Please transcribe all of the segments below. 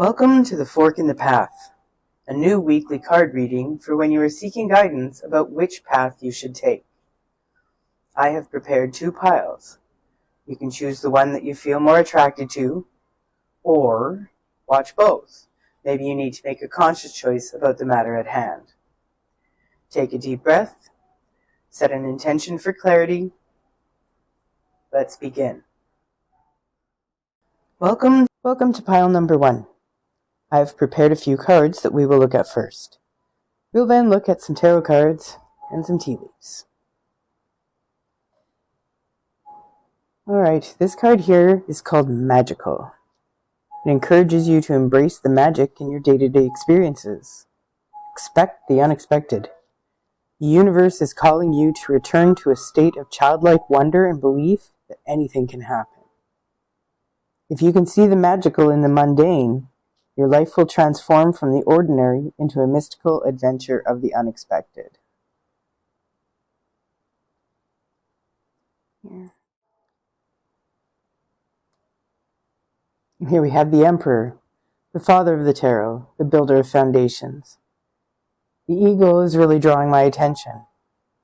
Welcome to The Fork in the Path, a new weekly card reading for when you are seeking guidance about which path you should take. I have prepared 2 piles. You can choose the one that you feel more attracted to, or watch both. Maybe you need to make a conscious choice about the matter at hand. Take a deep breath, set an intention for clarity. Let's begin. Welcome to pile number 1. I have prepared a few cards that we will look at first. We'll then look at some tarot cards and some tea leaves. Alright, this card here is called Magical. It encourages you to embrace the magic in your day-to-day experiences. Expect the unexpected. The universe is calling you to return to a state of childlike wonder and belief that anything can happen. If you can see the magical in the mundane, your life will transform from the ordinary into a mystical adventure of the unexpected. Here we have the Emperor, the father of the tarot, the builder of foundations. The eagle is really drawing my attention.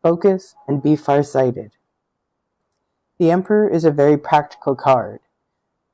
Focus and be far-sighted. The Emperor is a very practical card.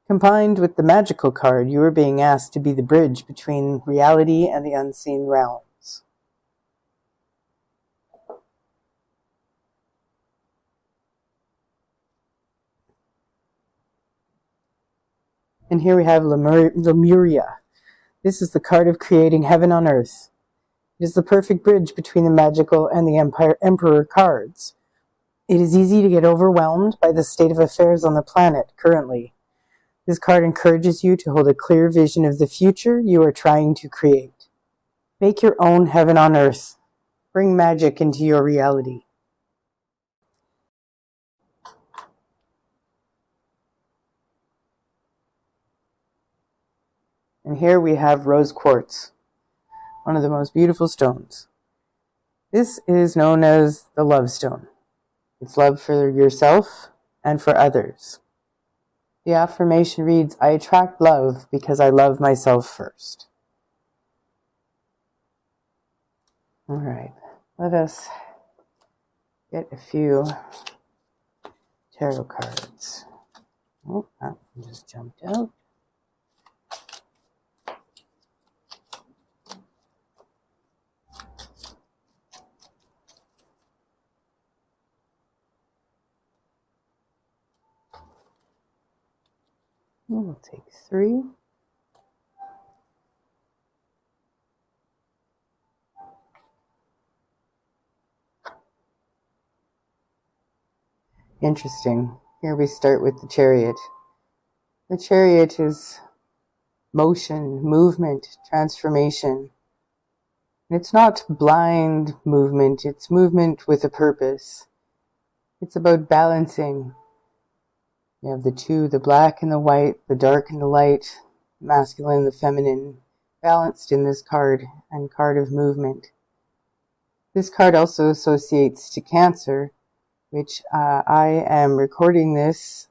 Combined with the magical card, you are being asked to be the bridge between reality and the unseen realms. And here we have Lemuria. This is the card of creating heaven on earth. It is the perfect bridge between the magical and the Emperor cards. It is easy to get overwhelmed by the state of affairs on the planet currently. This card encourages you to hold a clear vision of the future you are trying to create. Make your own heaven on earth. Bring magic into your reality. And here we have rose quartz, one of the most beautiful stones. This is known as the love stone. It's love for yourself and for others. The affirmation reads, I attract love because I love myself first. All right, let us get a few tarot cards. Oh, that one just jumped out. We'll take 3. Interesting. Here we start with the Chariot. The Chariot is motion, movement, transformation. It's not blind movement, it's movement with a purpose. It's about balancing. You have the 2, the black and the white, the dark and the light, masculine and the feminine, balanced in this card and card of movement. This card also associates to Cancer, which I am recording this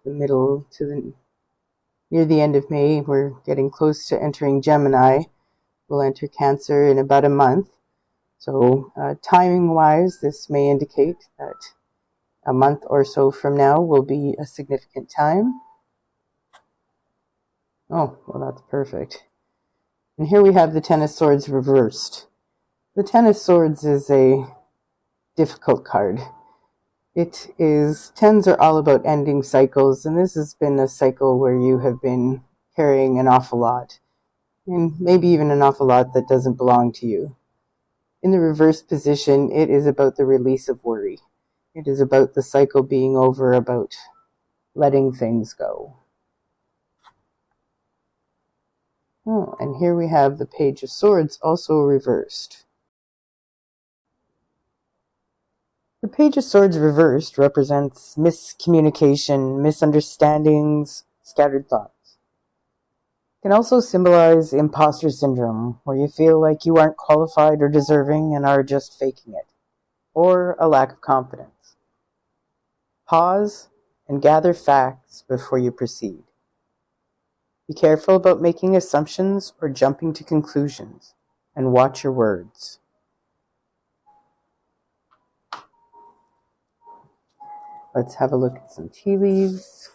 near the end of May. We're getting close to entering Gemini. We'll enter Cancer in about a month. So timing-wise, this may indicate that a month or so from now will be a significant time. Oh, well, that's perfect. And here we have the Ten of Swords reversed. The Ten of Swords is a difficult card. Tens are all about ending cycles, and this has been a cycle where you have been carrying an awful lot, and maybe even an awful lot that doesn't belong to you. In the reverse position, it is about the release of worry. It is about the cycle being over, about letting things go. Oh, and here we have the Page of Swords also reversed. The Page of Swords reversed represents miscommunication, misunderstandings, scattered thoughts. It can also symbolize imposter syndrome, where you feel like you aren't qualified or deserving and are just faking it, or a lack of confidence. Pause and gather facts before you proceed. Be careful about making assumptions or jumping to conclusions, and watch your words. Let's have a look at some tea leaves.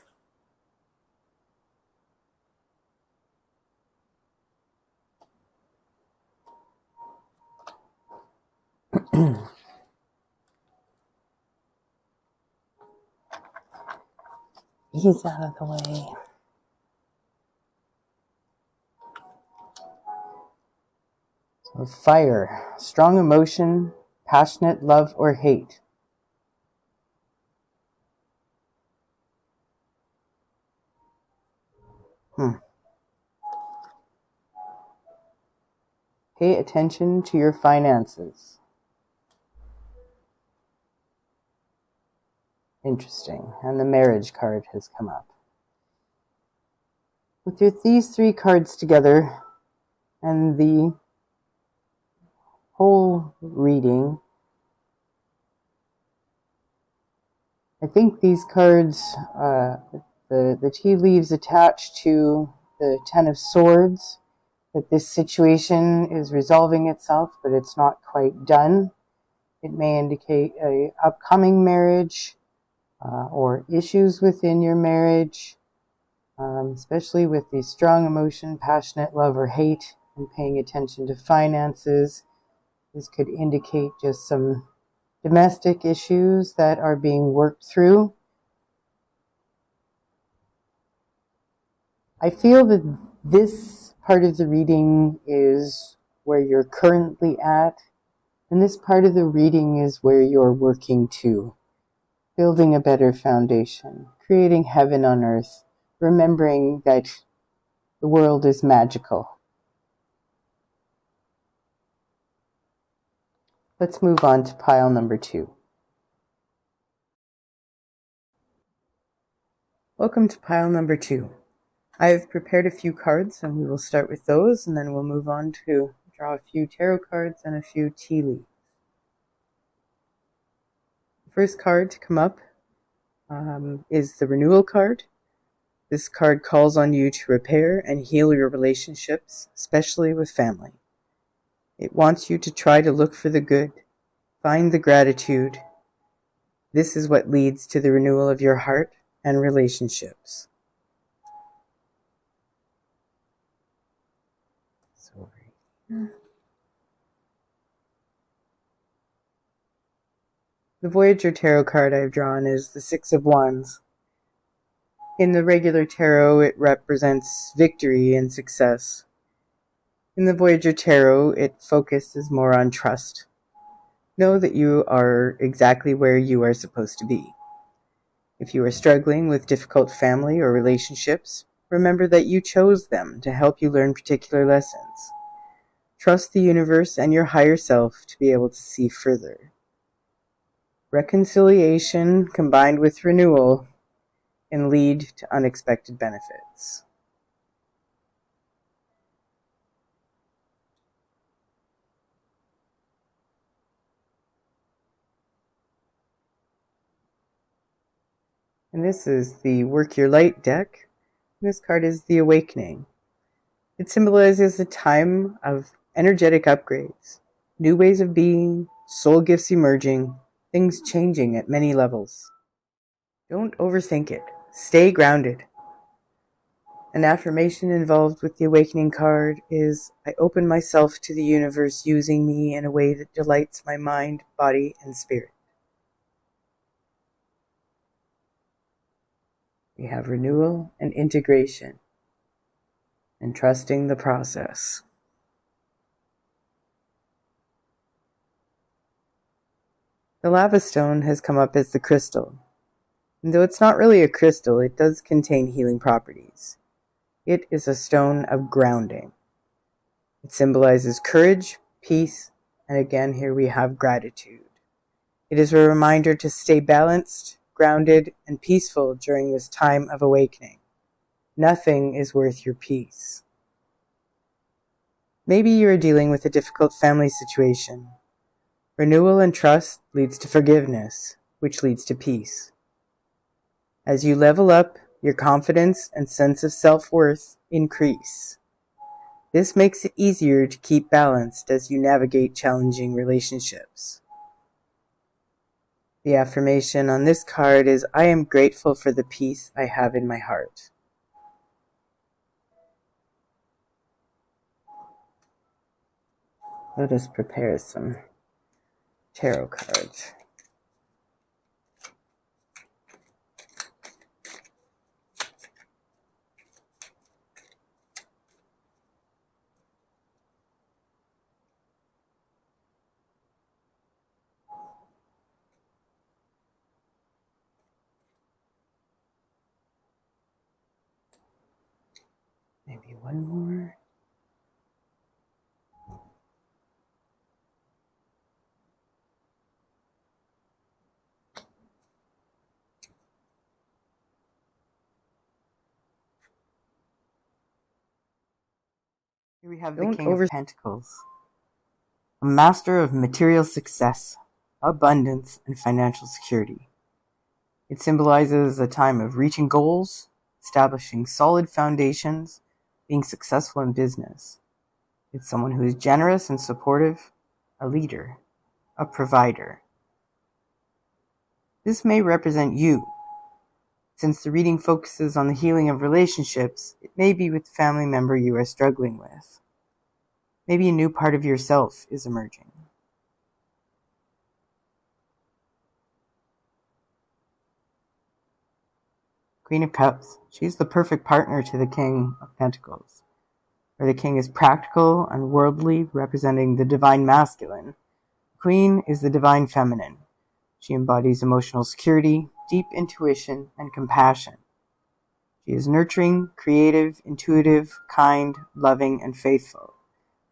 He's out of the way. So fire, strong emotion, passionate love or hate. Pay attention to your finances. Interesting. And the marriage card has come up. With these three cards together and the whole reading, I think these cards, the tea leaves attached to the Ten of Swords, that this situation is resolving itself, but it's not quite done. It may indicate an upcoming marriage or issues within your marriage, especially with the strong emotion, passionate love or hate, and paying attention to finances. This could indicate just some domestic issues that are being worked through. I feel that this part of the reading is where you're currently at, and this part of the reading is where you're working to. Building a better foundation, creating heaven on earth, remembering that the world is magical. Let's move on to pile number 2. Welcome to pile number 2. I have prepared a few cards, and we will start with those, and then we'll move on to draw a few tarot cards and a few tea leaves. The first card to come up is the renewal card. This card calls on you to repair and heal your relationships, especially with family. It wants you to try to look for the good, find the gratitude. This is what leads to the renewal of your heart and relationships. The Voyager Tarot card I've drawn is the Six of Wands. In the regular tarot, it represents victory and success. In the Voyager Tarot, its focus is more on trust. Know that you are exactly where you are supposed to be. If you are struggling with difficult family or relationships, remember that you chose them to help you learn particular lessons. Trust the universe and your higher self to be able to see further. Reconciliation combined with renewal can lead to unexpected benefits. And this is the Work Your Light deck. This card is the Awakening. It symbolizes a time of energetic upgrades, new ways of being, soul gifts emerging, things changing at many levels. Don't overthink it. Stay grounded. An affirmation involved with the Awakening card is, I open myself to the universe using me in a way that delights my mind, body, and spirit. We have renewal and integration, and trusting the process. The lava stone has come up as the crystal. And though it's not really a crystal, it does contain healing properties. It is a stone of grounding. It symbolizes courage, peace, and again here we have gratitude. It is a reminder to stay balanced, grounded, and peaceful during this time of awakening. Nothing is worth your peace. Maybe you are dealing with a difficult family situation. Renewal and trust leads to forgiveness, which leads to peace. As you level up, Your confidence and sense of self-worth increase. This makes it easier to keep balanced as you navigate challenging relationships. The affirmation on this card is, I am grateful for the peace I have in my heart. Let us prepare some tarot cards. Maybe one more. Here we have the King of Pentacles, a master of material success, abundance, and financial security. It symbolizes a time of reaching goals, establishing solid foundations, being successful in business. It's someone who is generous and supportive, a leader, a provider. This may represent you. Since the reading focuses on the healing of relationships, it may be with the family member you are struggling with. Maybe a new part of yourself is emerging. Queen of Cups. She's the perfect partner to the King of Pentacles, where the king is practical and worldly, representing the divine masculine. The queen is the divine feminine. She embodies emotional security, deep intuition, and compassion. She is nurturing, creative, intuitive, kind, loving, and faithful.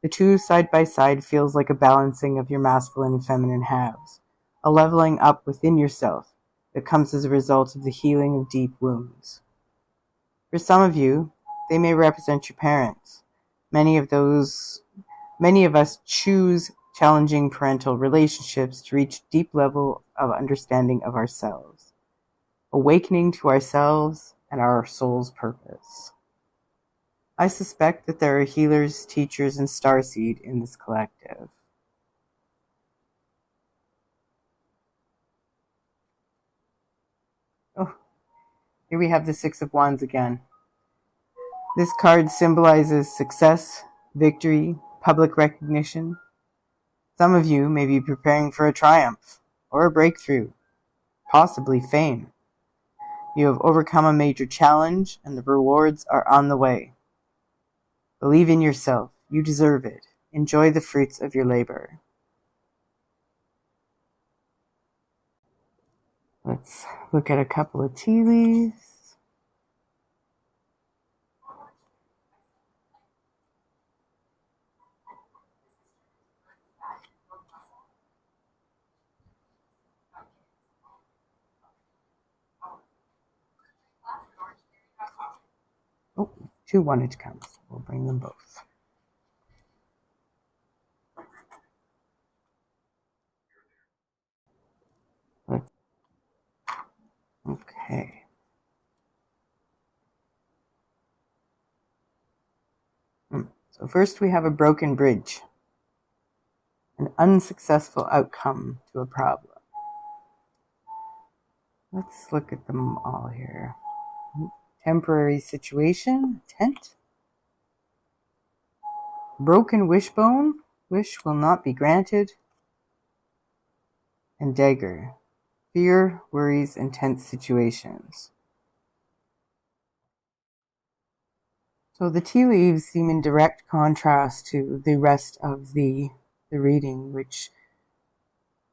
The two side by side feels like a balancing of your masculine and feminine halves, a leveling up within yourself that comes as a result of the healing of deep wounds. For some of you, they may represent your parents. Many of us choose challenging parental relationships to reach a deep level of understanding of ourselves, awakening to ourselves and our soul's purpose. I suspect that there are healers, teachers, and starseed in this collective. Oh, here we have the Six of Wands again. This card symbolizes success, victory, public recognition. Some of you may be preparing for a triumph or a breakthrough, possibly fame. You have overcome a major challenge and the rewards are on the way. Believe in yourself. You deserve it. Enjoy the fruits of your labor. Let's look at a couple of tea leaves. Oh, two wanted to come. We'll bring them both. Okay. So first we have a broken bridge, an unsuccessful outcome to a problem. Let's look at them all here. Temporary situation, tent. Broken wishbone, wish will not be granted. And dagger, fear, worries, and tense situations. So the tea leaves seem in direct contrast to the rest of the reading, which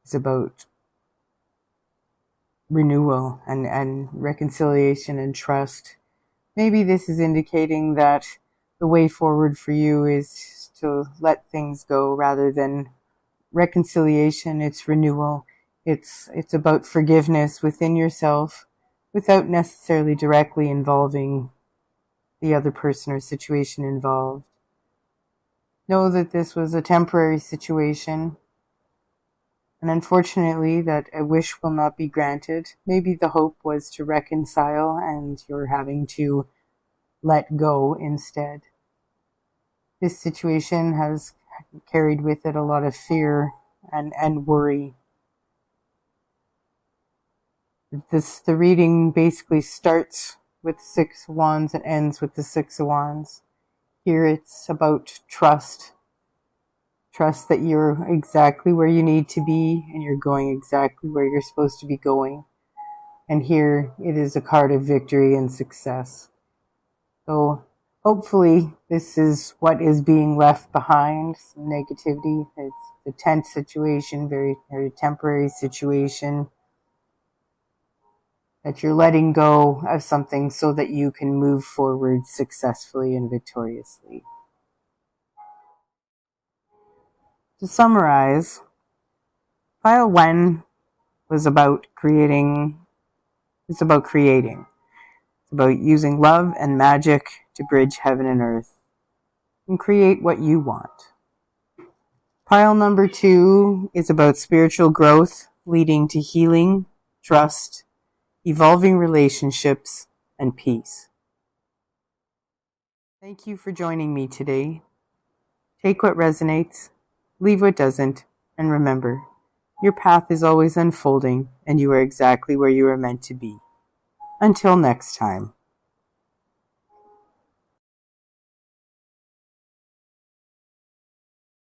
is about renewal and reconciliation and trust. Maybe this is indicating that the way forward for you is to let things go rather than reconciliation. It's renewal. It's about forgiveness within yourself without necessarily directly involving the other person or situation involved. Know that this was a temporary situation. And unfortunately, that a wish will not be granted. Maybe the hope was to reconcile and you're having to let go instead. This situation has carried with it a lot of fear and worry. The reading basically starts with the Six of Wands and ends with the Six of Wands. Here it's about trust. Trust that you're exactly where you need to be and you're going exactly where you're supposed to be going. And here it is a card of victory and success. So hopefully this is what is being left behind, some negativity. It's a tense situation, very, very temporary situation, that you're letting go of something so that you can move forward successfully and victoriously. To summarize, Pile 1 was about creating. It's about creating. It's about using love and magic to bridge heaven and earth and create what you want. Pile number 2 is about spiritual growth leading to healing, trust, evolving relationships, and peace. Thank you for joining me today. Take what resonates, leave what doesn't, and remember, your path is always unfolding and you are exactly where you are meant to be. Until next time.